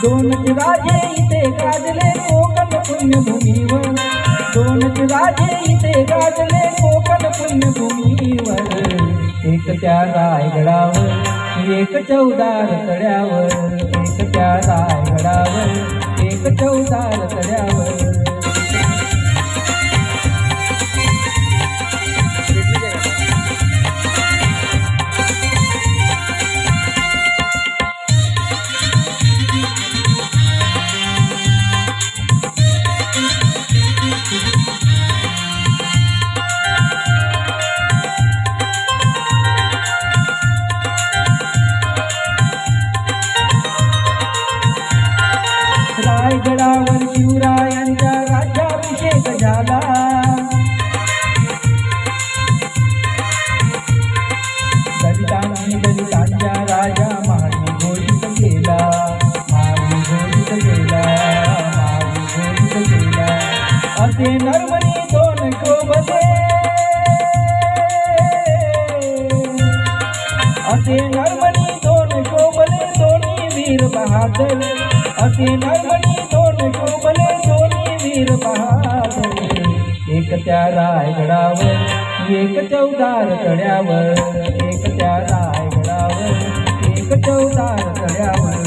दोनच राजे इथे गाजले कोकण पुण्यभूमीवर, दोनच राजे इथे गाजले कोकण पुण्यभूमीवर। एक त्या रायगडावर एक चौदार तळ्यावर, एक त्या रायगडावर एक चौदार तळ्यावर। रायगडावर शिवरायांचा राज्याभिषेक झाला, दलितांच्या राजा महारी घोषित केला, महारी घोषित केला, महारी घोषित केला। असे नरमणी दोन शोभले, असे नरमणी दोन शोभले दोन्ही वीर बहादर, असे नरमणी दोन शोभले दोन्ही वीर बहादर। एक त्या रायगडावर एक चौदार तळ्यावर, एक त्या रायगडावर एक चौदार तळ्यावर।